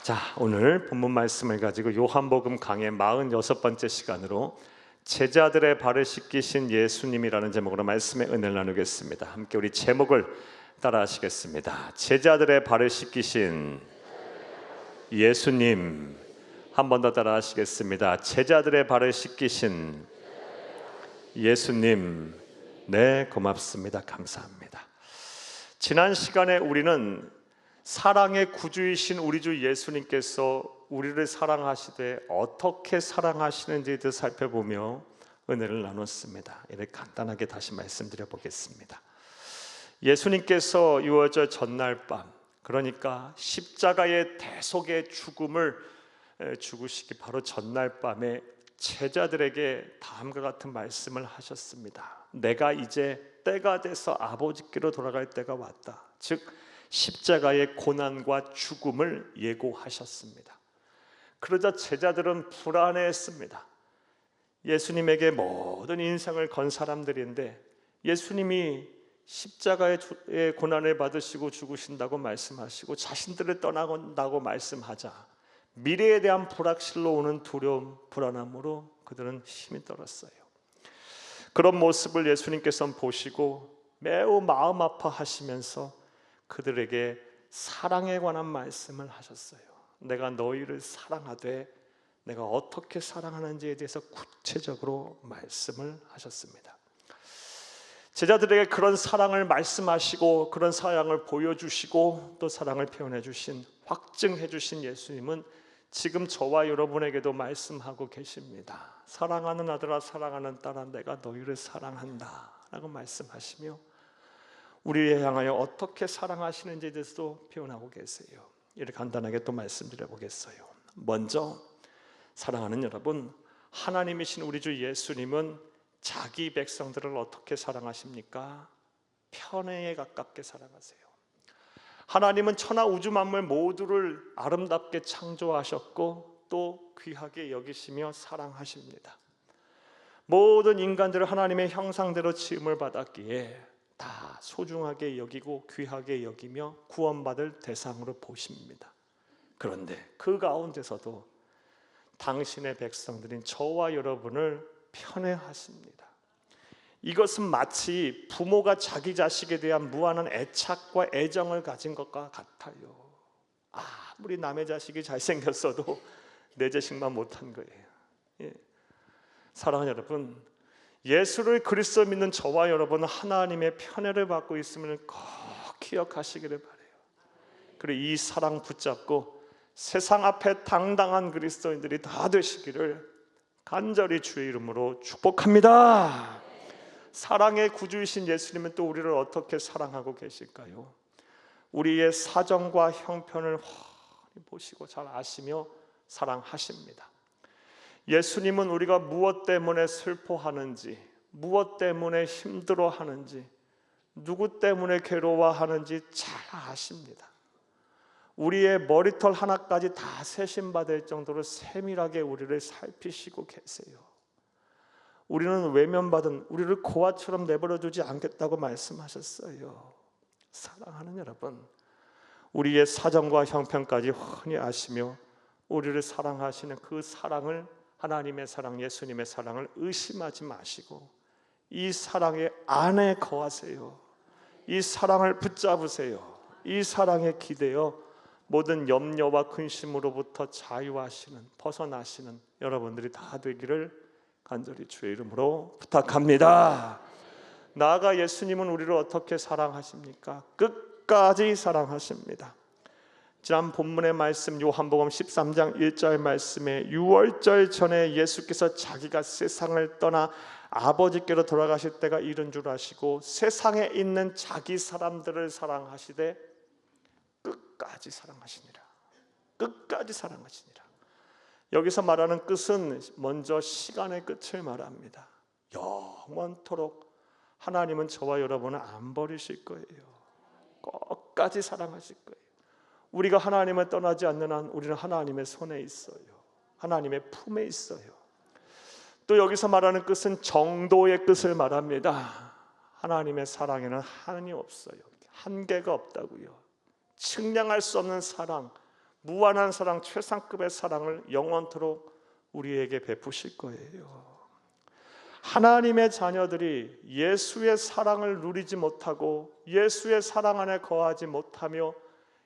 자, 오늘 본문 말씀을 가지고 요한복음 강의 46번째 시간으로 제자들의 발을 씻기신 예수님이라는 제목으로 말씀의 은혜를 나누겠습니다. 함께 우리 제목을 따라 하시겠습니다. 제자들의 발을 씻기신 예수님. 한 번 더 따라 하시겠습니다. 제자들의 발을 씻기신 예수님. 네, 고맙습니다. 감사합니다. 지난 시간에 우리는 사랑의 구주이신 우리 주 예수님께서 우리를 사랑하시되 어떻게 사랑하시는지에 대해 살펴보며 은혜를 나눴습니다. 이를 간단하게 다시 말씀드려 보겠습니다. 예수님께서 6월절 전날 밤, 그러니까 십자가의 대속의 죽음을 죽으시기 바로 전날 밤에 제자들에게 다음과 같은 말씀을 하셨습니다. 내가 이제 때가 돼서 아버지께로 돌아갈 때가 왔다. 즉 십자가의 고난과 죽음을 예고하셨습니다. 그러자 제자들은 불안해했습니다. 예수님에게 모든 인생을 건 사람들인데 예수님이 십자가의 고난을 받으시고 죽으신다고 말씀하시고 자신들을 떠나간다고 말씀하자 미래에 대한 불확실로 오는 두려움, 불안함으로 그들은 힘이 떨었어요. 그런 모습을 예수님께서는 보시고 매우 마음 아파하시면서 그들에게 사랑에 관한 말씀을 하셨어요. 내가 너희를 사랑하되 내가 어떻게 사랑하는지에 대해서 구체적으로 말씀을 하셨습니다. 제자들에게 그런 사랑을 말씀하시고 그런 사랑을 보여주시고 또 사랑을 표현해 주신, 확증해 주신 예수님은 지금 저와 여러분에게도 말씀하고 계십니다. 사랑하는 아들아, 사랑하는 딸아, 내가 너희를 사랑한다 라고 말씀하시며 우리를 향하여 어떻게 사랑하시는지에 대해서도 표현하고 계세요. 이렇게 간단하게 또 말씀드려 보겠어요. 먼저 사랑하는 여러분, 하나님이신 우리 주 예수님은 자기 백성들을 어떻게 사랑하십니까? 편애에 가깝게 사랑하세요. 하나님은 천하 우주 만물 모두를 아름답게 창조하셨고 또 귀하게 여기시며 사랑하십니다. 모든 인간들을 하나님의 형상대로 지음을 받았기에 다 소중하게 여기고 귀하게 여기며 구원받을 대상으로 보십니다. 그런데 그 가운데서도 당신의 백성들인 저와 여러분을 편애하십니다. 이것은 마치 부모가 자기 자식에 대한 무한한 애착과 애정을 가진 것과 같아요. 아무리 남의 자식이 잘생겼어도 내 자식만 못한 거예요. 예. 사랑하는 여러분, 예수를 그리스도 믿는 저와 여러분은 하나님의 편애를 받고 있음을 꼭 기억하시기를 바라요. 그리고 이 사랑 붙잡고 세상 앞에 당당한 그리스도인들이 다 되시기를 간절히 주의 이름으로 축복합니다. 사랑의 구주이신 예수님은 또 우리를 어떻게 사랑하고 계실까요? 우리의 사정과 형편을 훤히 보시고 잘 아시며 사랑하십니다. 예수님은 우리가 무엇 때문에 슬퍼하는지, 무엇 때문에 힘들어하는지, 누구 때문에 괴로워하는지 잘 아십니다. 우리의 머리털 하나까지 다 세심받을 정도로 세밀하게 우리를 살피시고 계세요. 우리는 외면받은 우리를 고아처럼 내버려두지 않겠다고 말씀하셨어요. 사랑하는 여러분, 우리의 사정과 형편까지 훤히 아시며 우리를 사랑하시는 그 사랑을, 하나님의 사랑, 예수님의 사랑을 의심하지 마시고 이 사랑의 안에 거하세요. 이 사랑을 붙잡으세요. 이 사랑에 기대어 모든 염려와 근심으로부터 자유하시는, 벗어나시는 여러분들이 다 되기를 간절히 주의 이름으로 부탁합니다. 나아가 예수님은 우리를 어떻게 사랑하십니까? 끝까지 사랑하십니다. 지난 본문의 말씀 요한복음 13장 1절 말씀에 6월절 전에 예수께서 자기가 세상을 떠나 아버지께로 돌아가실 때가 이른 줄 아시고 세상에 있는 자기 사람들을 사랑하시되 끝까지 사랑하시니라. 끝까지 사랑하시니라. 여기서 말하는 끝은 먼저 시간의 끝을 말합니다. 영원토록 하나님은 저와 여러분을 안 버리실 거예요. 끝까지 사랑하실 거예요. 우리가 하나님을 떠나지 않는 한 우리는 하나님의 손에 있어요. 하나님의 품에 있어요. 또 여기서 말하는 끝은 정도의 끝을 말합니다. 하나님의 사랑에는 한이 없어요. 한계가 없다고요. 측량할 수 없는 사랑, 무한한 사랑, 최상급의 사랑을 영원토록 우리에게 베푸실 거예요. 하나님의 자녀들이 예수의 사랑을 누리지 못하고 예수의 사랑 안에 거하지 못하며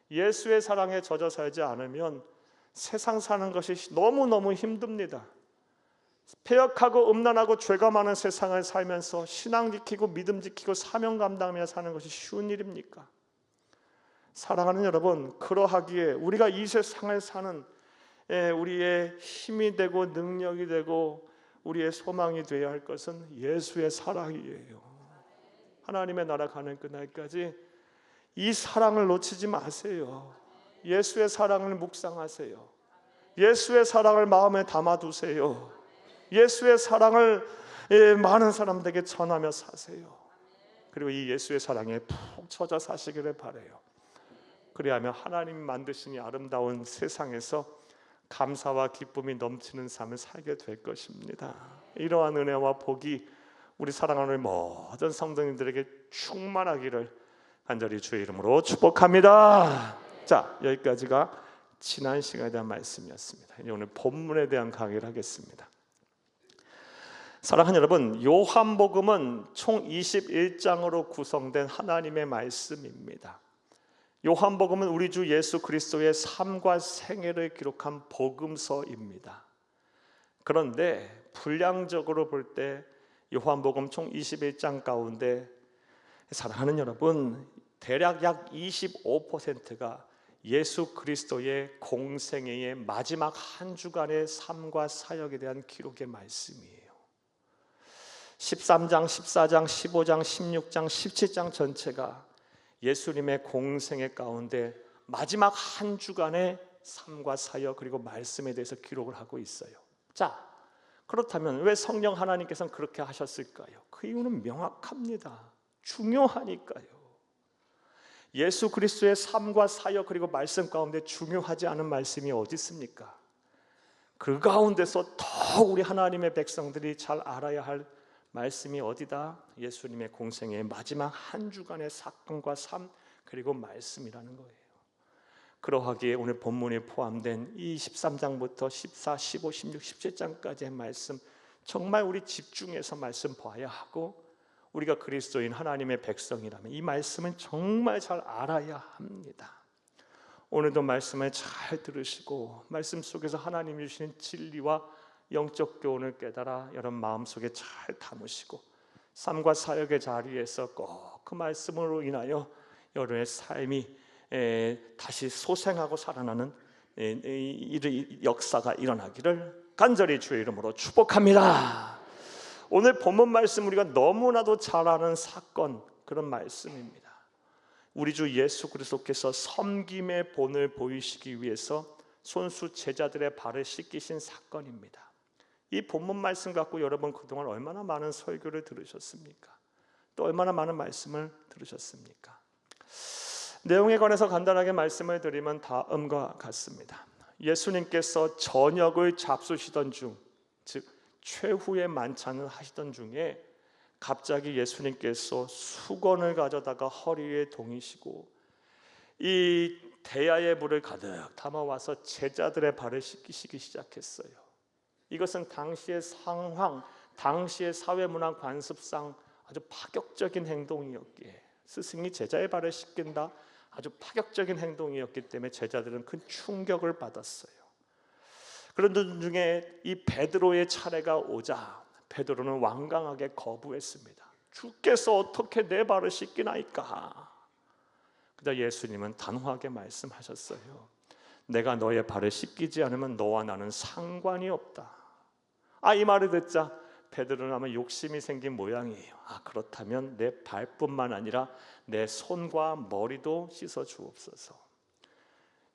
예수의 사랑에 젖어 살지 않으면 세상 사는 것이 너무너무 힘듭니다. 패역하고 음란하고 죄가 많은 세상을 살면서 신앙 지키고 믿음 지키고 사명 감당하며 사는 것이 쉬운 일입니까? 사랑하는 여러분, 그러하기에 우리가 이 세상을 사는 우리의 힘이 되고 능력이 되고 우리의 소망이 되어야 할 것은 예수의 사랑이에요. 하나님의 나라 가는 그날까지 이 사랑을 놓치지 마세요. 예수의 사랑을 묵상하세요. 예수의 사랑을 마음에 담아두세요. 예수의 사랑을 많은 사람들에게 전하며 사세요. 그리고 이 예수의 사랑에 푹 젖어 사시기를 바라요. 그리하면 하나님이 만드신 이 아름다운 세상에서 감사와 기쁨이 넘치는 삶을 살게 될 것입니다. 이러한 은혜와 복이 우리 사랑하는 모든 성도님들에게 충만하기를 간절히 주의 이름으로 축복합니다. 자, 여기까지가 지난 시간에 대한 말씀이었습니다. 이제 오늘 본문에 대한 강의를 하겠습니다. 사랑하는 여러분, 요한복음은 총 21장으로 구성된 하나님의 말씀입니다. 요한복음은 우리 주 예수 그리스도의 삶과 생애를 기록한 복음서입니다. 그런데 분량적으로 볼 때 요한복음 총 21장 가운데 사랑하는 여러분, 대략 약 25%가 예수 그리스도의 공생애의 마지막 한 주간의 삶과 사역에 대한 기록의 말씀이에요. 13장, 14장, 15장, 16장, 17장 전체가 예수님의 공생애 가운데 마지막 한 주간의 삶과 사역 그리고 말씀에 대해서 기록을 하고 있어요. 자, 그렇다면 왜 성령 하나님께서는 그렇게 하셨을까요? 그 이유는 명확합니다. 중요하니까요. 예수 그리스도의 삶과 사역 그리고 말씀 가운데 중요하지 않은 말씀이 어디 있습니까? 그 가운데서 더 우리 하나님의 백성들이 잘 알아야 할 말씀이 어디다? 예수님의 공생애의 마지막 한 주간의 사건과 삶 그리고 말씀이라는 거예요. 그러하기에 오늘 본문에 포함된 이 13장부터 14, 15, 16, 17장까지의 말씀 정말 우리 집중해서 말씀 봐야 하고 우리가 그리스도인 하나님의 백성이라면 이 말씀은 정말 잘 알아야 합니다. 오늘도 말씀을 잘 들으시고 말씀 속에서 하나님이 주시는 진리와 영적 교훈을 깨달아 여러분 마음속에 잘 담으시고 삶과 사역의 자리에서 꼭 그 말씀으로 인하여 여러분의 삶이 다시 소생하고 살아나는 이 역사가 일어나기를 간절히 주의 이름으로 축복합니다. 오늘 본문 말씀 우리가 너무나도 잘 아는 사건 그런 말씀입니다. 우리 주 예수 그리스도께서 섬김의 본을 보이시기 위해서 손수 제자들의 발을 씻기신 사건입니다. 이 본문 말씀 갖고 여러분 그동안 얼마나 많은 설교를 들으셨습니까? 또 얼마나 많은 말씀을 들으셨습니까? 내용에 관해서 간단하게 말씀을 드리면 다음과 같습니다. 예수님께서 저녁을 잡수시던 중, 즉 최후의 만찬을 하시던 중에 갑자기 예수님께서 수건을 가져다가 허리에 동이시고 이 대야의 물을 가득 담아와서 제자들의 발을 씻기시기 시작했어요. 이것은 당시의 상황, 당시의 사회문화 관습상 아주 파격적인 행동이었기에 스승이 제자의 발을 씻긴다 아주 파격적인 행동이었기 때문에 제자들은 큰 충격을 받았어요. 그런 중에 이 베드로의 차례가 오자 베드로는 완강하게 거부했습니다. 주께서 어떻게 내 발을 씻기나이까? 그러자 예수님은 단호하게 말씀하셨어요. 내가 너의 발을 씻기지 않으면 너와 나는 상관이 없다. 이 말을 듣자 베드로는 아마 욕심이 생긴 모양이에요. 그렇다면 내 발뿐만 아니라 내 손과 머리도 씻어 주옵소서.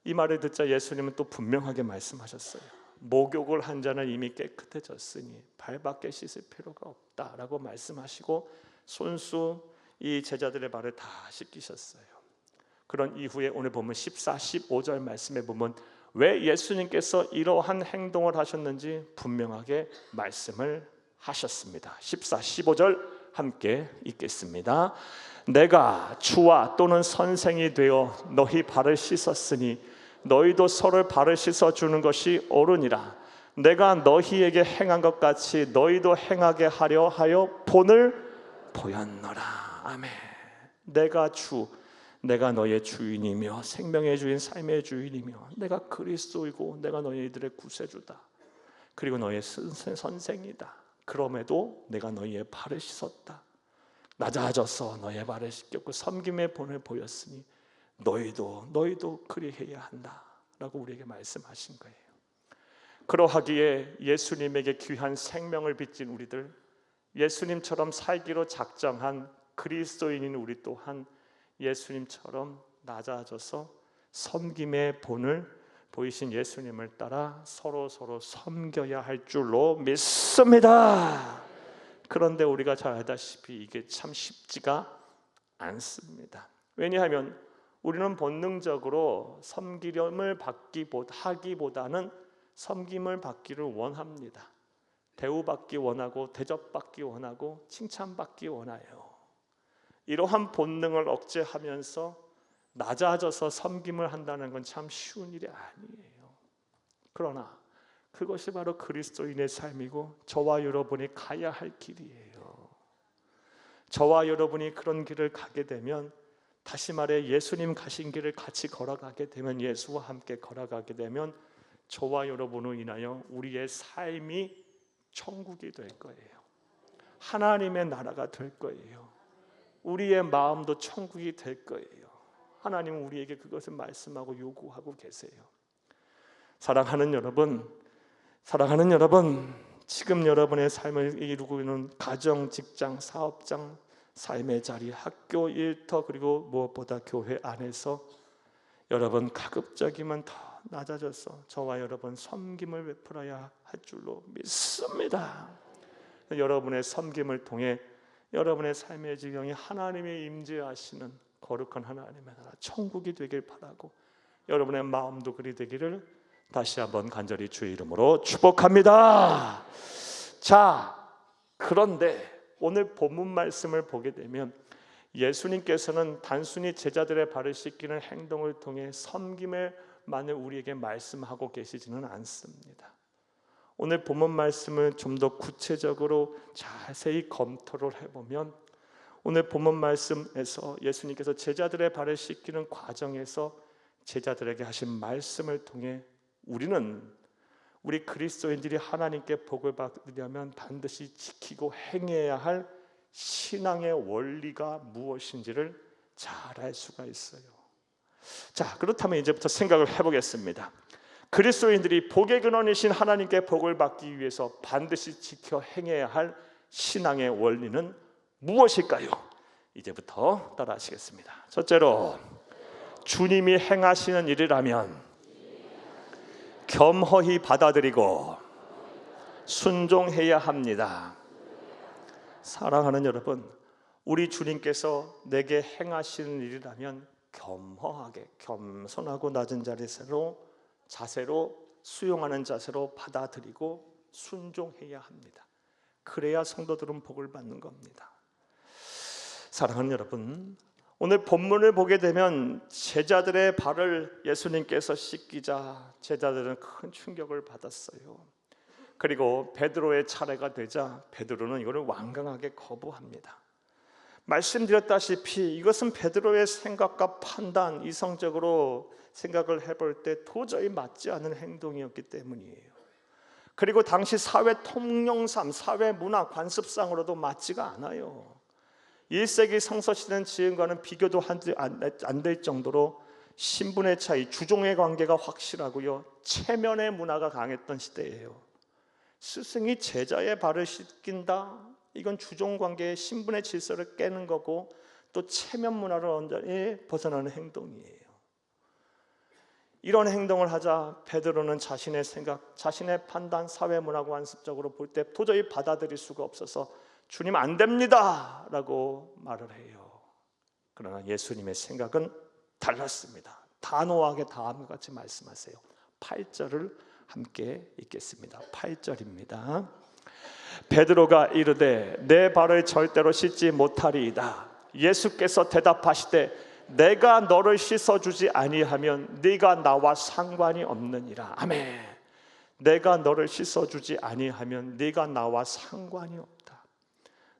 이 말을 듣자 예수님은 또 분명하게 말씀하셨어요. 목욕을 한 자는 이미 깨끗해졌으니 발밖에 씻을 필요가 없다라고 말씀하시고 손수 이 제자들의 발을 다 씻기셨어요. 그런 이후에 오늘 보면 14, 15절 말씀에 보면 왜 예수님께서 이러한 행동을 하셨는지 분명하게 말씀을 하셨습니다. 14, 15절 함께 읽겠습니다. 내가 주와 또는 선생이 되어 너희 발을 씻었으니 너희도 서로의 발을 씻어 주는 것이 옳으니라. 내가 너희에게 행한 것 같이 너희도 행하게 하려 하여 본을 보였노라. 아멘. 내가 너의 주인이며 생명의 주인, 삶의 주인이며 내가 그리스도이고 내가 너희들의 구세주다. 그리고 너의 선생이다. 그럼에도 내가 너희의 발을 씻었다. 낮아져서 너의 발을 씻겼고 섬김의 본을 보였으니 너희도 그리해야 한다 라고 우리에게 말씀하신 거예요. 그러하기에 예수님에게 귀한 생명을 빚진 우리들, 예수님처럼 살기로 작정한 그리스도인인 우리 또한 예수님처럼 낮아져서 섬김의 본을 보이신 예수님을 따라 서로 섬겨야 할 줄로 믿습니다. 그런데 우리가 잘 알다시피 이게 참 쉽지가 않습니다. 왜냐하면 우리는 본능적으로 섬김을 하기보다는 섬김을 받기를 원합니다. 대우받기 원하고 대접받기 원하고 칭찬받기 원해요. 이러한 본능을 억제하면서 낮아져서 섬김을 한다는 건 참 쉬운 일이 아니에요. 그러나 그것이 바로 그리스도인의 삶이고 저와 여러분이 가야 할 길이에요. 저와 여러분이 그런 길을 가게 되면, 다시 말해 예수님 가신 길을 같이 걸어가게 되면, 예수와 함께 걸어가게 되면 저와 여러분으로 인하여 우리의 삶이 천국이 될 거예요. 하나님의 나라가 될 거예요. 우리의 마음도 천국이 될 거예요. 하나님은 우리에게 그것을 말씀하고 요구하고 계세요. 사랑하는 여러분, 지금 여러분의 삶을 이루고 있는 가정, 직장, 사업장, 삶의 자리, 학교, 일터, 그리고 무엇보다 교회 안에서 여러분 가급적이면 더 낮아져서 저와 여러분 섬김을 베풀어야 할 줄로 믿습니다. 여러분의 섬김을 통해 여러분의 삶의 지경이 하나님의 임재하시는 거룩한 하나님의 나라 천국이 되길 바라고, 여러분의 마음도 그리 되기를 다시 한번 간절히 주의 이름으로 축복합니다. 자, 그런데 오늘 본문 말씀을 보게 되면 예수님께서는 단순히 제자들의 발을 씻기는 행동을 통해 섬김을만을 우리에게 말씀하고 계시지는 않습니다. 오늘 본문 말씀을 좀 더 구체적으로 자세히 검토를 해보면, 오늘 본문 말씀에서 예수님께서 제자들의 발을 씻기는 과정에서 제자들에게 하신 말씀을 통해 우리 그리스도인들이 하나님께 복을 받으려면 반드시 지키고 행해야 할 신앙의 원리가 무엇인지를 잘 알 수가 있어요. 자, 그렇다면 이제부터 생각을 해보겠습니다. 그리스도인들이 복의 근원이신 하나님께 복을 받기 위해서 반드시 지켜 행해야 할 신앙의 원리는 무엇일까요? 이제부터 따라하시겠습니다. 첫째로, 주님이 행하시는 일이라면 겸허히 받아들이고 순종해야 합니다. 사랑하는 여러분, 우리 주님께서 내게 행하시는 일이라면 겸허하게, 겸손하고 낮은 자세로 수용하는 자세로 받아들이고 순종해야 합니다. 그래야 성도들은 복을 받는 겁니다. 사랑하는 여러분, 오늘 본문을 보게 되면 제자들의 발을 예수님께서 씻기자 제자들은 큰 충격을 받았어요. 그리고 베드로의 차례가 되자 베드로는 이거를 완강하게 거부합니다. 말씀드렸다시피 이것은 베드로의 생각과 판단, 이성적으로 생각을 해볼 때 도저히 맞지 않은 행동이었기 때문이에요. 그리고 당시 사회 통념상, 사회 문화, 관습상으로도 맞지가 않아요. 1세기 성서시대는 지금과는 비교도 안 될 정도로 신분의 차이, 주종의 관계가 확실하고요, 체면의 문화가 강했던 시대예요. 스승이 제자의 발을 씻긴다, 이건 주종관계의 신분의 질서를 깨는 거고 또 체면 문화를 완전히 벗어나는 행동이에요. 이런 행동을 하자 베드로는 자신의 생각, 자신의 판단, 사회 문화 관습적으로 볼 때 도저히 받아들일 수가 없어서 주님 안 됩니다 라고 말을 해요. 그러나 예수님의 생각은 달랐습니다. 단호하게 다음과 같이 말씀하세요. 8절을 함께 읽겠습니다. 8절입니다. 베드로가 이르되 내 발을 절대로 씻지 못하리이다. 예수께서 대답하시되 내가 너를 씻어주지 아니하면 네가 나와 상관이 없느니라. 아멘. 내가 너를 씻어주지 아니하면 네가 나와 상관이 없다.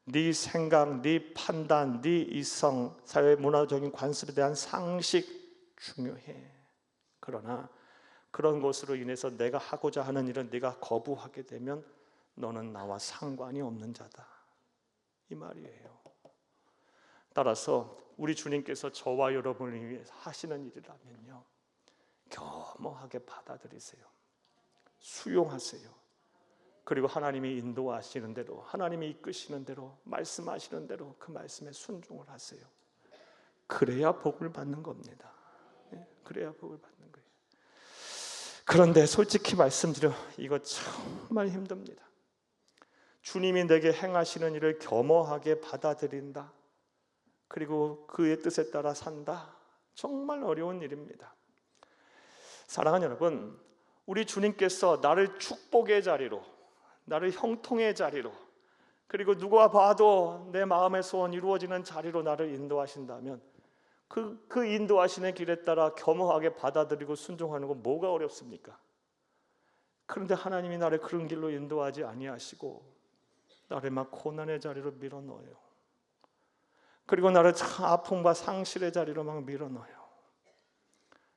네 생각, 네 판단, 네 이성, 사회 문화적인 관습에 대한 상식 중요해. 그러나 그런 것으로 인해서 내가 하고자 하는 일은 네가 거부하게 되면 너는 나와 상관이 없는 자다, 이 말이에요. 따라서 우리 주님께서 저와 여러분을 위해서 하시는 일이라면요, 겸허하게 받아들이세요. 수용하세요. 그리고 하나님이 인도하시는 대로, 하나님이 이끄시는 대로, 말씀하시는 대로 그 말씀에 순종을 하세요. 그래야 복을 받는 겁니다. 그래야 복을 받는 거예요. 그런데 솔직히 말씀드려, 이거 정말 힘듭니다. 주님이 내게 행하시는 일을 겸허하게 받아들인다, 그리고 그의 뜻에 따라 산다, 정말 어려운 일입니다. 사랑하는 여러분, 우리 주님께서 나를 축복의 자리로, 나를 형통의 자리로, 그리고 누가 봐도 내 마음의 소원 이루어지는 자리로 나를 인도하신다면 그 인도하시는 길에 따라 겸허하게 받아들이고 순종하는 건 뭐가 어렵습니까? 그런데 하나님이 나를 그런 길로 인도하지 아니하시고 나를 막 고난의 자리로 밀어넣어요. 그리고 나를 참 아픔과 상실의 자리로 막 밀어넣어요.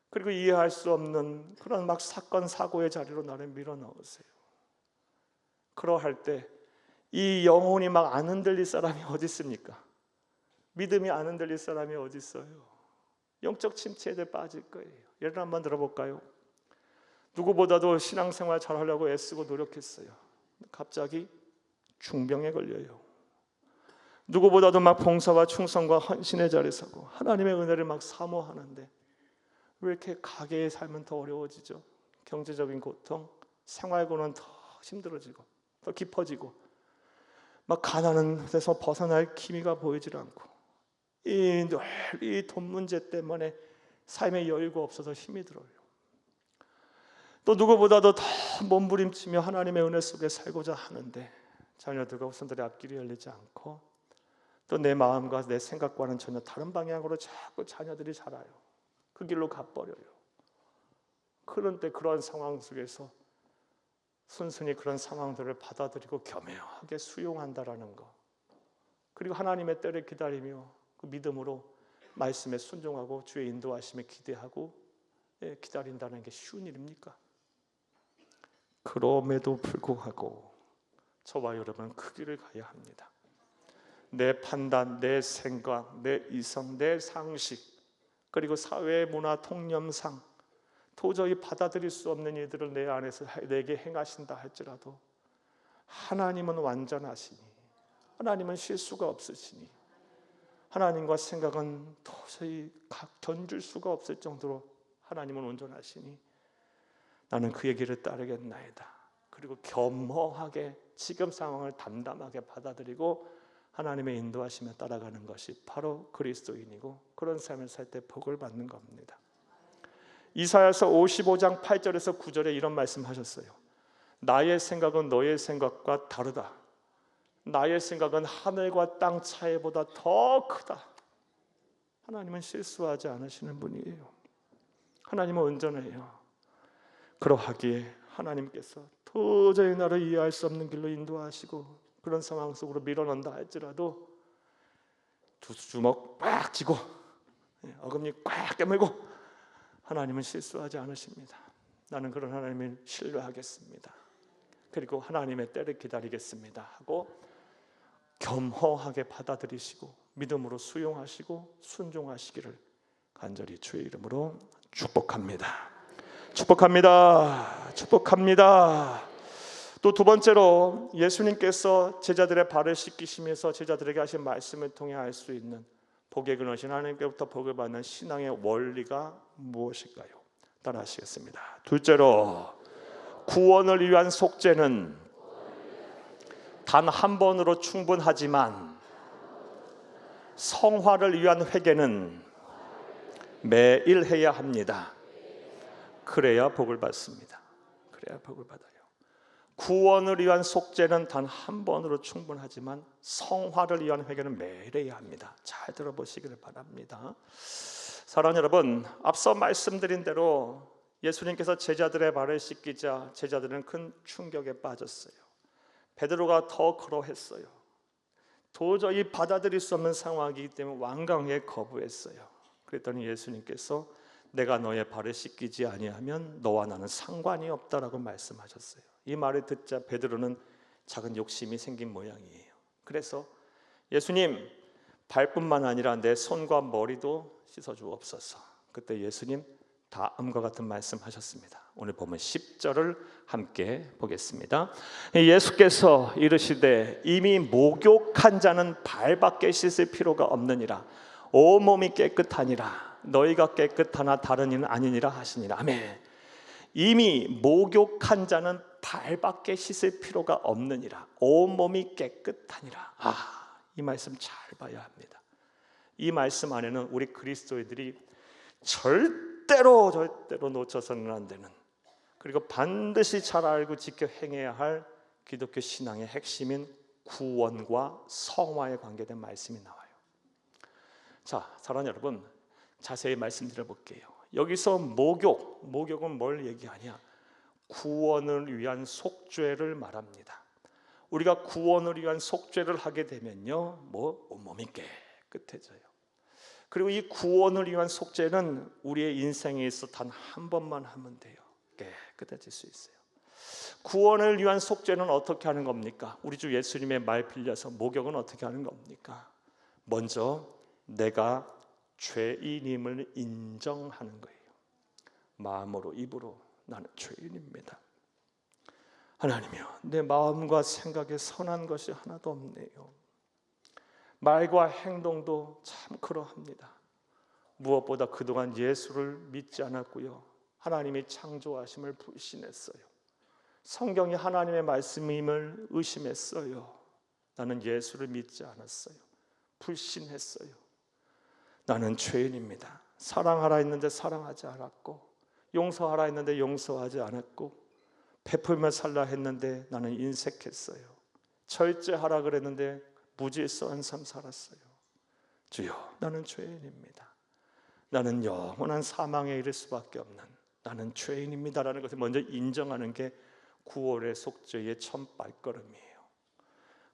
그리고 이해할 수 없는 그런 막 사건 사고의 자리로 나를 밀어넣으세요. 그러할 때 이 영혼이 막 안 흔들릴 사람이 어디 있습니까? 믿음이 안 흔들릴 사람이 어디 있어요? 영적 침체에 빠질 거예요. 예를 한번 들어볼까요? 누구보다도 신앙생활 잘하려고 애쓰고 노력했어요. 갑자기 중병에 걸려요. 누구보다도 막 봉사와 충성과 헌신의 자리에 서고 하나님의 은혜를 막 사모하는데 왜 이렇게 가게의 삶은 더 어려워지죠? 경제적인 고통, 생활고는 더 힘들어지고 더 깊어지고 막 가난한 데서 벗어날 기미가 보이질 않고 이 돈 문제 때문에 삶의 여유가 없어서 힘이 들어요. 또 누구보다도 더 몸부림치며 하나님의 은혜 속에 살고자 하는데 자녀들과 후손들의 앞길이 열리지 않고 또 내 마음과 내 생각과는 전혀 다른 방향으로 자꾸 자녀들이 자라요. 그 길로 가버려요. 그런데 그런 상황 속에서 순순히 그런 상황들을 받아들이고 겸허하게 수용한다라는 것, 그리고 하나님의 때를 기다리며 그 믿음으로 말씀에 순종하고 주의 인도하심에 기대하고 기다린다는 게 쉬운 일입니까? 그럼에도 불구하고 저와 여러분은 그 길을 가야 합니다. 내 판단, 내 생각, 내 이성, 내 상식, 그리고 사회 문화 통념상 도저히 받아들일 수 없는 일들을 내 안에서 내게 행하신다 할지라도 하나님은 완전하시니, 하나님은 실수가 없으시니, 하나님과 생각은 도저히 견줄 수가 없을 정도로 하나님은 온전하시니 나는 그의 길을 따르겠나이다. 그리고 겸허하게 지금 상황을 담담하게 받아들이고 하나님의 인도하심에 따라가는 것이 바로 그리스도인이고, 그런 삶을 살 때 복을 받는 겁니다. 이사야서 55장 8절에서 9절에 이런 말씀하셨어요. 나의 생각은 너의 생각과 다르다. 나의 생각은 하늘과 땅 차이보다 더 크다. 하나님은 실수하지 않으시는 분이에요. 하나님은 온전해요. 그러하기에 하나님께서 도저히 나를 이해할 수 없는 길로 인도하시고 그런 상황 속으로 밀어넣는다 할지라도 두 주먹 꽉 쥐고 어금니 꽉 깨물고 하나님은 실수하지 않으십니다. 나는 그런 하나님을 신뢰하겠습니다. 그리고 하나님의 때를 기다리겠습니다 하고 겸허하게 받아들이시고 믿음으로 수용하시고 순종하시기를 간절히 주의 이름으로 축복합니다. 축복합니다. 축복합니다. 또 두 번째로 예수님께서 제자들의 발을 씻기시면서 제자들에게 하신 말씀을 통해 알 수 있는 복의 근원이신 하나님께로부터 복을 받는 신앙의 원리가 무엇일까요? 따라 하시겠습니다. 둘째로, 구원을 위한 속죄는 단 한 번으로 충분하지만 성화를 위한 회개는 매일 해야 합니다. 그래야 복을 받습니다. 그래야 복을 받아요. 구원을 위한 속죄는 단 한 번으로 충분하지만 성화를 위한 회개는 매일 해야 합니다. 잘 들어보시기를 바랍니다. 사랑하는 여러분, 앞서 말씀드린 대로 예수님께서 제자들의 발을 씻기자 제자들은 큰 충격에 빠졌어요. 베드로가 더 그러했어요. 도저히 받아들일 수 없는 상황이기 때문에 완강하게 거부했어요. 그랬더니 예수님께서 내가 너의 발을 씻기지 아니하면 너와 나는 상관이 없다라고 말씀하셨어요. 이 말을 듣자 베드로는 작은 욕심이 생긴 모양이에요. 그래서 예수님, 발뿐만 아니라 내 손과 머리도 씻어주옵소서. 그때 예수님 다음과 같은 말씀하셨습니다. 오늘 보면 10절을 함께 보겠습니다. 예수께서 이르시되 이미 목욕한 자는 발밖에 씻을 필요가 없느니라. 온몸이 깨끗하니라. 너희가 깨끗하나 다른 이는 아니니라 하시니라. 아멘. 이미 목욕한 자는 발밖에 씻을 필요가 없느니라. 온몸이 깨끗하니라. 이 말씀 잘 봐야 합니다. 이 말씀 안에는 우리 그리스도인들이 절대로 놓쳐서는 안 되는, 그리고 반드시 잘 알고 지켜 행해야 할 기독교 신앙의 핵심인 구원과 성화에 관계된 말씀이 나와요. 자, 사랑하는 여러분, 자세히 말씀드려볼게요. 여기서 목욕은 뭘 얘기하냐? 구원을 위한 속죄를 말합니다. 우리가 구원을 위한 속죄를 하게 되면요, 온몸이 깨끗해져요. 그리고 이 구원을 위한 속죄는 우리의 인생에 있어 단 한 번만 하면 돼요. 깨끗해질 수 있어요. 구원을 위한 속죄는 어떻게 하는 겁니까? 우리 주 예수님의 말 빌려서 목욕은 어떻게 하는 겁니까? 먼저 내가 죄인임을 인정하는 거예요. 마음으로 입으로 나는 죄인입니다. 하나님이여, 내 마음과 생각에 선한 것이 하나도 없네요. 말과 행동도 참 그러합니다. 무엇보다 그동안 예수를 믿지 않았고요, 하나님이 창조하심을 불신했어요. 성경이 하나님의 말씀임을 의심했어요. 나는 예수를 믿지 않았어요. 불신했어요. 나는 죄인입니다. 사랑하라 했는데 사랑하지 않았고, 용서하라 했는데 용서하지 않았고, 베풀며 살라 했는데 나는 인색했어요. 절제하라 그랬는데 무질서한 삶 살았어요. 주여, 나는 죄인입니다. 나는 영원한 사망에 이를 수밖에 없는 나는 죄인입니다라는 것을 먼저 인정하는 게 구원의 속죄의 첫 발걸음이에요.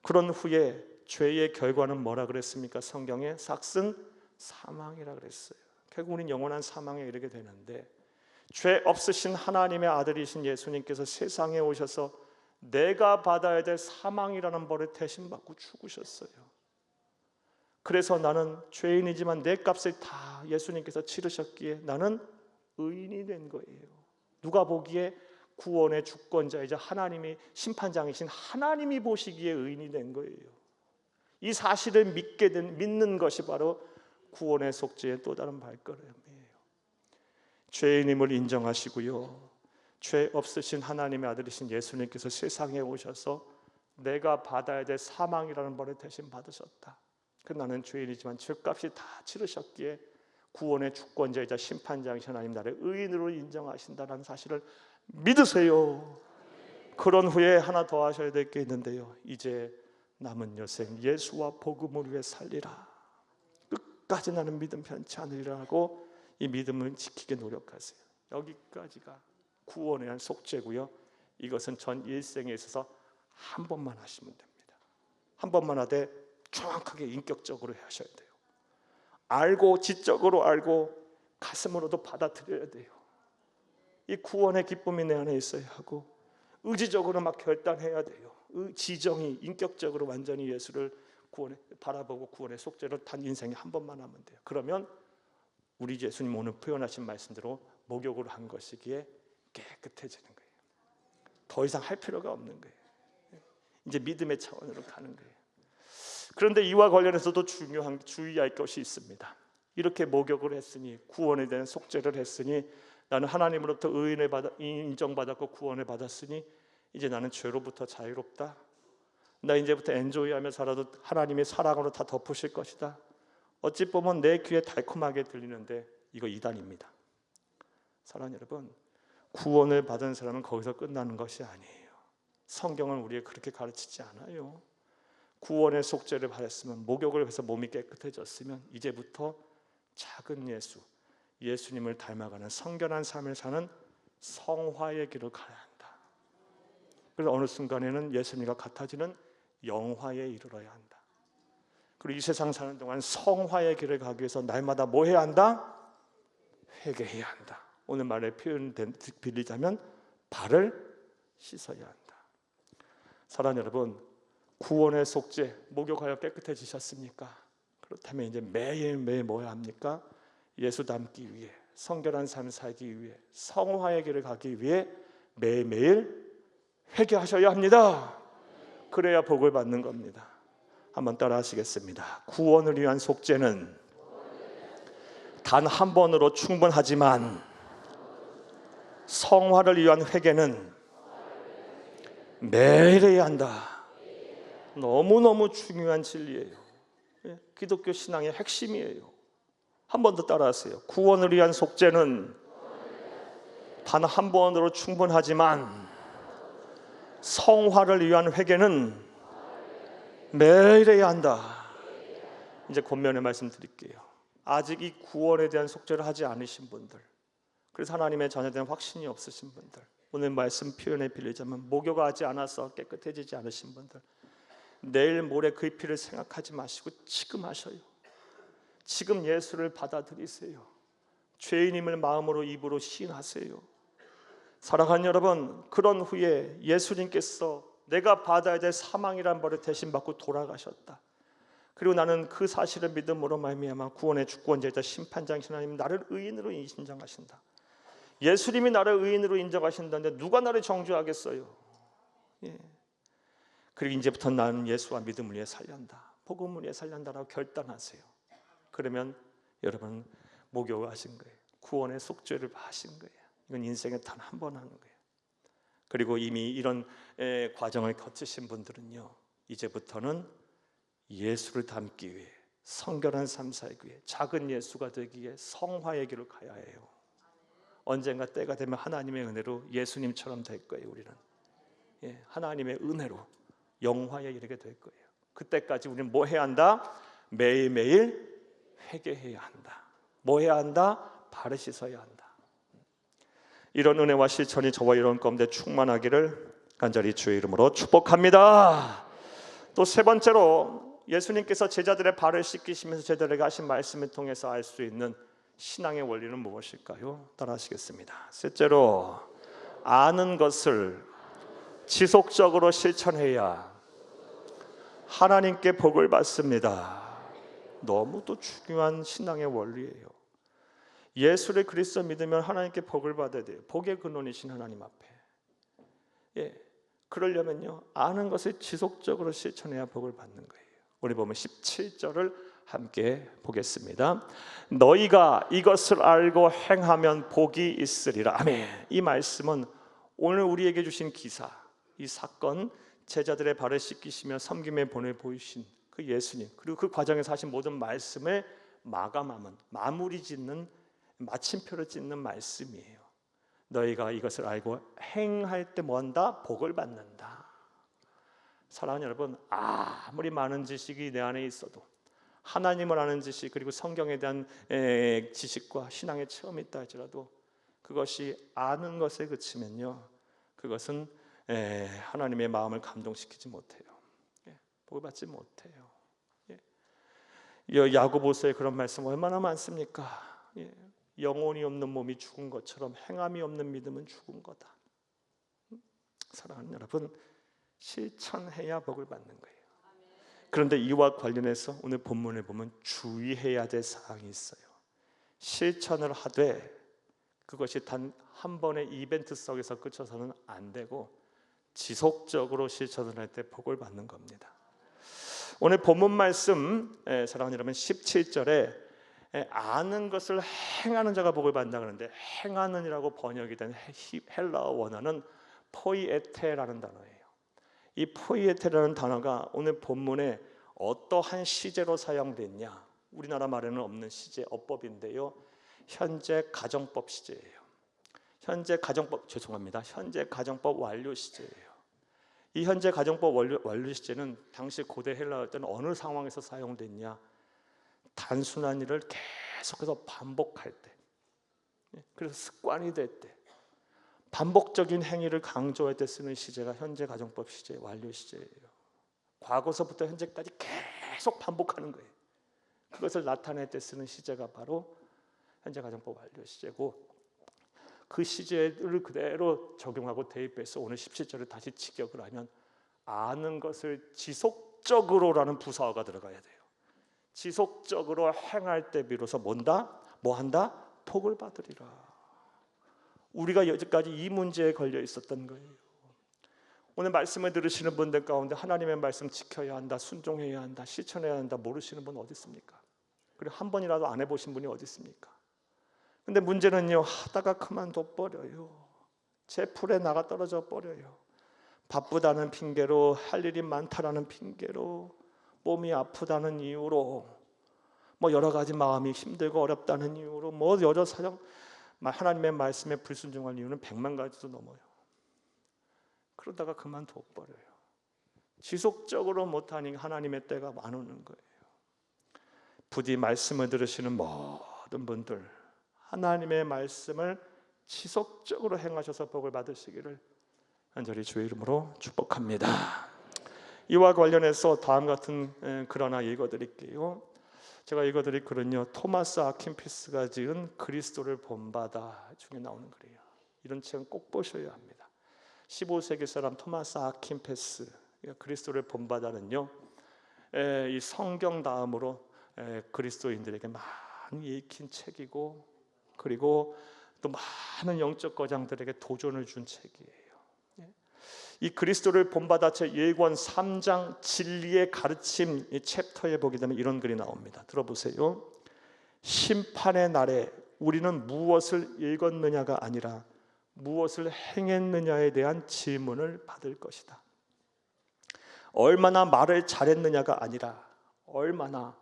그런 후에 죄의 결과는 뭐라 그랬습니까? 성경에 삭슨 사망이라 그랬어요. 결국 우리는 영원한 사망에 이르게 되는데, 죄 없으신 하나님의 아들이신 예수님께서 세상에 오셔서 내가 받아야 될 사망이라는 벌을 대신 받고 죽으셨어요. 그래서 나는 죄인이지만 내 값을 다 예수님께서 치르셨기에 나는 의인이 된 거예요. 누가 보기에 구원의 주권자이자 하나님이 심판장이신 하나님이 보시기에 의인이 된 거예요. 이 사실을 믿는 것이 바로 구원의 속죄의 또 다른 발걸음이에요. 죄인임을 인정하시고요, 죄 없으신 하나님의 아들이신 예수님께서 세상에 오셔서 내가 받아야 될 사망이라는 벌을 대신 받으셨다. 나는 죄인이지만 죄값이 다 치르셨기에 구원의 주권자이자 심판장이신 하나님 나라의 의인으로 인정하신다는 사실을 믿으세요. 그런 후에 하나 더 하셔야 될 게 있는데요, 이제 남은 여생 예수와 복음을 위해 살리라. 끝까지 나는 믿음 편치 않으리라고 이 믿음을 지키게 노력하세요. 여기까지가 구원에 대한 속죄고요, 이것은 전 일생에 있어서 한 번만 하시면 됩니다. 한 번만 하되 정확하게 인격적으로 하셔야 돼요. 알고, 지적으로 알고 가슴으로도 받아들여야 돼요. 이 구원의 기쁨이 내 안에 있어야 하고, 의지적으로 막 결단해야 돼요. 지정이 인격적으로 완전히 예수를 구원에 바라보고 구원의 속죄를 단 인생에 한 번만 하면 돼요. 그러면 우리 예수님 오늘 표현하신 말씀대로 목욕을 한 것이기에 깨끗해지는 거예요. 더 이상 할 필요가 없는 거예요. 이제 믿음의 차원으로 가는 거예요. 그런데 이와 관련해서도 주의할 것이 있습니다. 이렇게 목욕을 했으니, 구원에 대한 속죄를 했으니, 나는 하나님으로부터 의인을 인정받았고 구원을 받았으니 이제 나는 죄로부터 자유롭다. 나 이제부터 엔조이하며 살아도 하나님의 사랑으로 다 덮으실 것이다. 어찌 보면 내 귀에 달콤하게 들리는데 이거 이단입니다. 사랑하는 여러분, 구원을 받은 사람은 거기서 끝나는 것이 아니에요. 성경은 우리에게 그렇게 가르치지 않아요. 구원의 속죄를 받았으면, 목욕을 해서 몸이 깨끗해졌으면 이제부터 작은 예수, 예수님을 닮아가는 성결한 삶을 사는 성화의 길을 가야 한다. 그래서 어느 순간에는 예수님과 같아지는 영화에 이르러야 한다. 그리고 이 세상 사는 동안 성화의 길을 가기 위해서 날마다 뭐 해야 한다? 회개해야 한다. 오늘 말에 표현 빌리자면 발을 씻어야 한다. 사랑하는 여러분, 구원의 속죄 목욕하여 깨끗해지셨습니까? 그렇다면 이제 매일매일 뭐 해야 합니까? 예수 닮기 위해, 성결한 삶을 살기 위해, 성화의 길을 가기 위해 매일매일 회개하셔야 합니다. 그래야 복을 받는 겁니다. 한번 따라 하시겠습니다. 구원을 위한 속죄는 단 한 번으로 충분하지만 성화를 위한 회개는 매일 해야 한다. 너무너무 중요한 진리예요. 기독교 신앙의 핵심이에요. 한 번 더 따라하세요. 구원을 위한 속죄는 단 한 번으로 충분하지만 성화를 위한 회개는 매일 해야 한다. 이제 권면의 말씀 드릴게요. 아직 이 구원에 대한 속죄를 하지 않으신 분들, 그래서 하나님의 자녀에 대한 확신이 없으신 분들, 오늘 말씀 표현에 빌리자면 목욕하지 않아서 깨끗해지지 않으신 분들, 내일 모레 그 피를 생각하지 마시고 지금 하셔요. 지금 예수를 받아들이세요. 죄인임을 마음으로 입으로 시인하세요. 사랑하는 여러분, 그런 후에 예수님께서 내가 받아야 될 사망이란 벌을 대신 받고 돌아가셨다. 그리고 나는 그 사실을 믿음으로 말미암아 구원의 주권자이자 심판장이신 하나님 나를 의인으로 인정하신다. 예수님이 나를 의인으로 인정하신다는데 누가 나를 정죄하겠어요? 그리고 이제부터 나는 예수와 믿음을 위해 살란다, 복음을 위해 살란다라고 결단하세요. 그러면 여러분 목욕을 하신 거예요. 구원의 속죄를 하신 거예요. 이건 인생에 단 한 번 하는 거예요. 그리고 이미 이런 과정을 거치신 분들은요, 이제부터는 예수를 닮기 위해, 성결한 삶 살기 위해, 작은 예수가 되기 위해 성화의 길을 가야 해요. 언젠가 때가 되면 하나님의 은혜로 예수님처럼 될 거예요. 우리는 하나님의 은혜로 영화에 이르게 될 거예요. 그때까지 우리는 뭐 해야 한다? 매일매일 회개해야 한다. 뭐 해야 한다? 발을 씻어야 한다. 이런 은혜와 실천이 저와 여러분 가운데 충만하기를 간절히 주의 이름으로 축복합니다. 또 세 번째로 예수님께서 제자들의 발을 씻기시면서 제자들에게 하신 말씀을 통해서 알 수 있는 신앙의 원리는 무엇일까요? 따라하시겠습니다. 셋째로, 아는 것을 지속적으로 실천해야 하나님께 복을 받습니다. 너무도 중요한 신앙의 원리예요. 예수를 그리스도 믿으면 하나님께 복을 받아야 돼요. 복의 근원이신 하나님 앞에. 그러려면요, 아는 것을 지속적으로 실천해야 복을 받는 거예요. 우리 보면 17절을 함께 보겠습니다. 너희가 이것을 알고 행하면 복이 있으리라. 아멘. 이 말씀은 오늘 우리에게 주신 기사, 이 사건, 제자들의 발을 씻기시며 섬김의 본을 보이신 그 예수님, 그리고 그 과정에서 하신 모든 말씀을 마감하는, 마무리 짓는, 마침표를 찍는 말씀이에요. 너희가 이것을 알고 행할 때 뭐한다? 복을 받는다. 사랑하는 여러분, 아무리 많은 지식이 내 안에 있어도, 하나님을 아는 지식, 그리고 성경에 대한 지식과 신앙의 체험이 있다 할지라도 그것이 아는 것에 그치면요, 그것은 하나님의 마음을 감동시키지 못해요. 복을 받지 못해요. 야고보서에 그런 말씀 얼마나 많습니까? 영혼이 없는 몸이 죽은 것처럼 행함이 없는 믿음은 죽은 거다. 사랑하는 여러분, 실천해야 복을 받는 거예요. 그런데 이와 관련해서 오늘 본문에 보면 주의해야 될 사항이 있어요. 실천을 하되 그것이 단 한 번의 이벤트 속에서 그쳐서는 안 되고 지속적으로 실천을 할 때 복을 받는 겁니다. 오늘 본문 말씀, 사랑하는 여러분, 17절에 아는 것을 행하는 자가 복을 받는다 그러는데, 행하는이라고 번역이 된 헬라어 원어는 포이에테라는 단어예요. 이 포이에테라는 단어가 오늘 본문에 어떠한 시제로 사용됐냐? 우리나라 말에는 없는 시제, 어법인데요, 현재 가정법 시제예요. 현재 가정법 완료 시제예요. 이 현재 가정법 완료 시제는 당시 고대 헬라어 때는 어느 상황에서 사용됐냐? 단순한 일을 계속해서 반복할 때, 그래서 습관이 됐대. 반복적인 행위를 강조할 때 쓰는 시제가 현재 가정법 시제, 완료 시제예요. 과거서부터 현재까지 계속 반복하는 거예요. 그것을 나타낼 때 쓰는 시제가 바로 현재 가정법 완료 시제고, 그 시제를 그대로 적용하고 대입해서 오늘 17절을 다시 직역을 하면 아는 것을 지속적으로라는 부사어가 들어가야 돼요. 지속적으로 행할 때 비로소 뭐한다? 복을 받으리라. 우리가 여기까지 이 문제에 걸려 있었던 거예요. 오늘 말씀을 들으시는 분들 가운데 하나님의 말씀 지켜야 한다, 순종해야 한다, 실천해야 한다 모르시는 분 어디 있습니까? 그리고 한 번이라도 안 해보신 분이 어디 있습니까? 근데 문제는요, 하다가 그만둬 버려요. 제 풀에 나가 떨어져 버려요. 바쁘다는 핑계로, 할 일이 많다라는 핑계로, 몸이 아프다는 이유로, 여러 가지 마음이 힘들고 어렵다는 이유로, 여러 사정, 하나님의 말씀에 불순종할 이유는 100만 가지도 넘어요. 그러다가 그만둬 버려요. 지속적으로 못하니 하나님의 때가 안 오는 거예요. 부디 말씀을 들으시는 모든 분들, 하나님의 말씀을 지속적으로 행하셔서 복을 받으시기를 간절히 주의 이름으로 축복합니다. 이와 관련해서 다음 같은 글 하나 읽어드릴게요. 제가 읽어드릴 글은요, 토마스 아킨피스가 지은 그리스도를 본받아 중에 나오는 글이에요. 이런 책은 꼭 보셔야 합니다. 15세기 사람 토마스 아킨피스, 그리스도를 본받아는요, 이 성경 다음으로 그리스도인들에게 많이 읽힌 책이고, 그리고 또 많은 영적 거장들에게 도전을 준 책이에요. 이 그리스도를 본받아 제 예권 3장 진리의 가르침 이 챕터에 보게 되면 이런 글이 나옵니다. 들어보세요. 심판의 날에 우리는 무엇을 읽었느냐가 아니라 무엇을 행했느냐에 대한 질문을 받을 것이다. 얼마나 말을 잘했느냐가 아니라 얼마나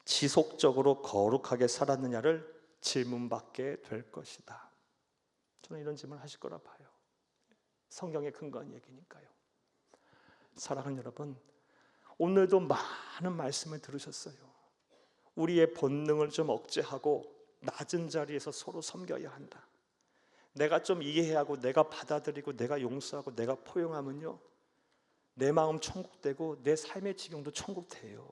지속적으로 거룩하게 살았느냐를 질문받게 될 것이다. 저는 이런 질문을 하실 거라 봐요. 성경에 근거한 얘기니까요. 사랑하는 여러분, 오늘도 많은 말씀을 들으셨어요. 우리의 본능을 좀 억제하고 낮은 자리에서 서로 섬겨야 한다. 내가 좀 이해하고 내가 받아들이고 내가 용서하고 내가 포용하면요, 내 마음 천국되고 내 삶의 지경도 천국돼요.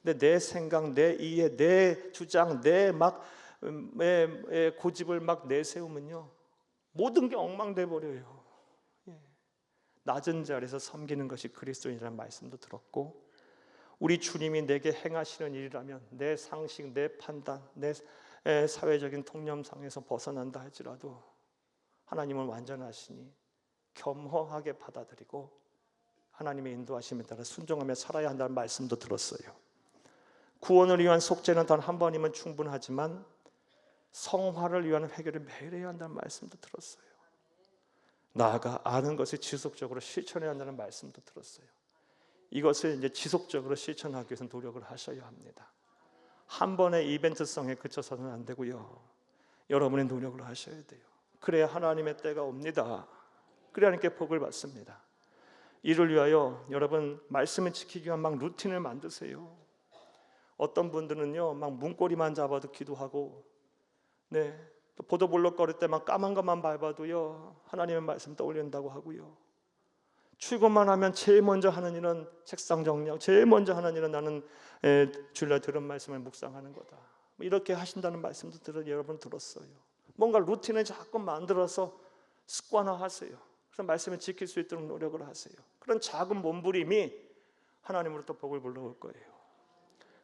근데 내 생각, 내 이해, 내 주장, 내 고집을 막 내세우면요, 모든 게 엉망돼 버려요. 낮은 자리에서 섬기는 것이 그리스도인이라는 말씀도 들었고, 우리 주님이 내게 행하시는 일이라면 내 상식, 내 판단, 내 사회적인 통념상에서 벗어난다 할지라도 하나님은 완전하시니 겸허하게 받아들이고 하나님의 인도하심에 따라 순종하며 살아야 한다는 말씀도 들었어요. 구원을 위한 속죄는 단 한 번이면 충분하지만 성화를 위한 회개를 매일 해야 한다는 말씀도 들었어요. 나아가 아는 것을 지속적으로 실천해야 한다는 말씀도 들었어요. 이것을 이제 지속적으로 실천하기 위해서 노력을 하셔야 합니다. 한 번의 이벤트성에 그쳐서는 안 되고요, 여러분의 노력을 하셔야 돼요. 그래야 하나님의 때가 옵니다. 그래야 하나님께 복을 받습니다. 이를 위하여 여러분 말씀을 지키기 위한 막 루틴을 만드세요. 어떤 분들은요, 막 문고리만 잡아도 기도하고, 또 보도블록 거릴 때 막 까만 것만 밟아도요 하나님의 말씀 떠올린다고 하고요, 출근만 하면 제일 먼저 하는 일은 책상 정리하고 제일 먼저 하는 일은 나는 주일날 들은 말씀을 묵상하는 거다. 이렇게 하신다는 말씀도 여러분 들었어요. 뭔가 루틴을 자꾸 만들어서 습관화하세요. 그래서 말씀을 지킬 수 있도록 노력을 하세요. 그런 작은 몸부림이 하나님으로부터 복을 불러올 거예요.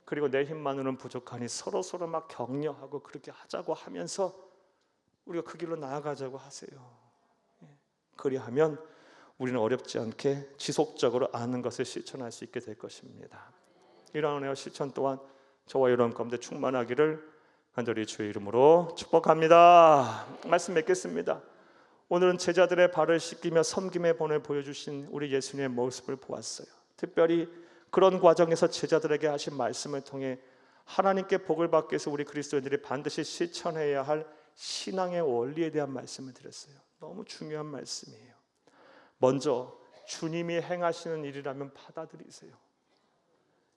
그리고 내 힘만으로는 부족하니 서로 막 격려하고 그렇게 하자고 하면서 우리가 그 길로 나아가자고 하세요. 그리하면 우리는 어렵지 않게 지속적으로 아는 것을 실천할 수 있게 될 것입니다. 이러한 은혜와 실천 또한 저와 여러분 가운데 충만하기를 간절히 주의 이름으로 축복합니다. 말씀 맺겠습니다. 오늘은 제자들의 발을 씻기며 섬김의 본을 보여주신 우리 예수님의 모습을 보았어요. 특별히 그런 과정에서 제자들에게 하신 말씀을 통해 하나님께 복을 받기 위해서 우리 그리스도인들이 반드시 실천해야 할 신앙의 원리에 대한 말씀을 드렸어요. 너무 중요한 말씀이에요. 먼저 주님이 행하시는 일이라면 받아들이세요.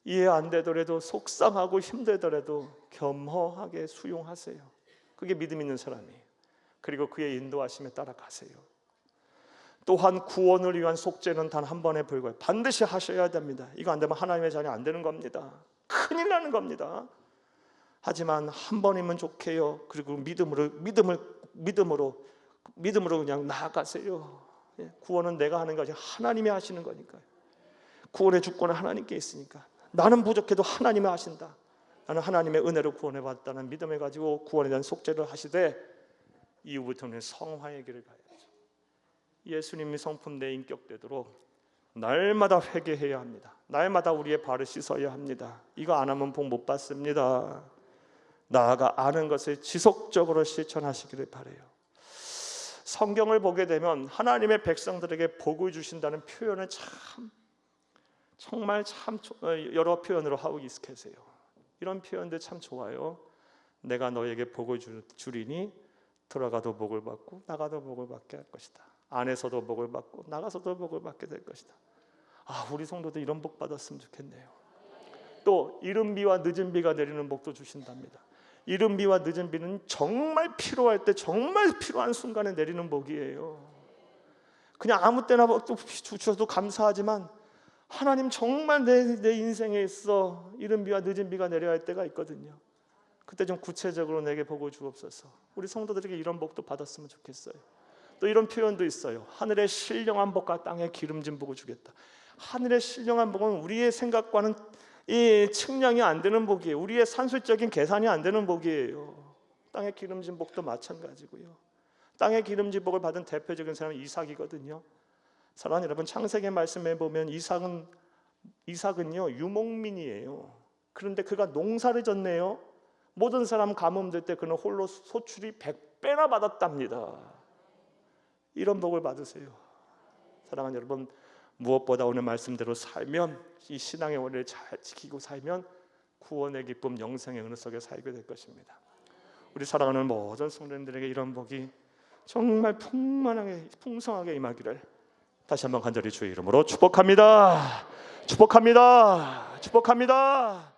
이해 안 되더라도 속상하고 힘들더라도 겸허하게 수용하세요. 그게 믿음 있는 사람이에요. 그리고 그의 인도하심에 따라가세요. 또한 구원을 위한 속죄는 단 한 번에 불과해요. 반드시 하셔야 됩니다. 이거 안 되면 하나님의 자녀 안 되는 겁니다. 큰일 나는 겁니다. 하지만 한 번이면 좋게요. 그리고 믿음으로 그냥 나아가세요. 구원은 내가 하는 게 아니라 하나님이 하시는 거니까요. 구원의 주권은 하나님께 있으니까 나는 부족해도 하나님이 하신다. 나는 하나님의 은혜로 구원해 받았다는 믿음을 가지고 구원에 대한 속죄를 하시되 이후부터는 성화의 길을 가야죠. 예수님이 성품 내 인격되도록 날마다 회개해야 합니다. 날마다 우리의 발을 씻어야 합니다. 이거 안 하면 복 못 받습니다. 나아가 아는 것을 지속적으로 실천하시기를 바라요. 성경을 보게 되면 하나님의 백성들에게 복을 주신다는 표현을 정말 여러 표현으로 하고 익숙해세요. 이런 표현들 참 좋아요. 내가 너에게 복을 주리니 들어가도 복을 받고 나가도 복을 받게 할 것이다. 안에서도 복을 받고 나가서도 복을 받게 될 것이다. 우리 성도들 이런 복 받았으면 좋겠네요. 또 이른 비와 늦은 비가 내리는 복도 주신답니다. 이른 비와 늦은 비는 정말 필요할 때 정말 필요한 순간에 내리는 복이에요. 그냥 아무 때나 복도 주셔도 감사하지만 하나님 정말 내 인생에 있어 이른 비와 늦은 비가 내려야 할 때가 있거든요. 그때 좀 구체적으로 내게 복을 주옵소서. 우리 성도들에게 이런 복도 받았으면 좋겠어요. 또 이런 표현도 있어요. 하늘의 신령한 복과 땅의 기름진 복을 주겠다. 하늘의 신령한 복은 우리의 생각과는 이 측량이 안 되는 복이에요. 우리의 산술적인 계산이 안 되는 복이에요. 땅의 기름진 복도 마찬가지고요. 땅의 기름진 복을 받은 대표적인 사람은 이삭이거든요. 사랑하는 여러분, 창세기 말씀에 보면 이삭은요 유목민이에요. 그런데 그가 농사를 졌네요. 모든 사람 가뭄될 때 그는 홀로 소출이 100배나 받았답니다. 이런 복을 받으세요. 사랑하는 여러분, 무엇보다 오늘 말씀대로 살면, 이 신앙의 원리를 잘 지키고 살면 구원의 기쁨, 영생의 은혜 속에 살게 될 것입니다. 우리 사랑하는 모든 성도님들에게 이런 복이 정말 풍만하게 풍성하게 임하기를 다시 한번 간절히 주의 이름으로 축복합니다. 축복합니다. 축복합니다.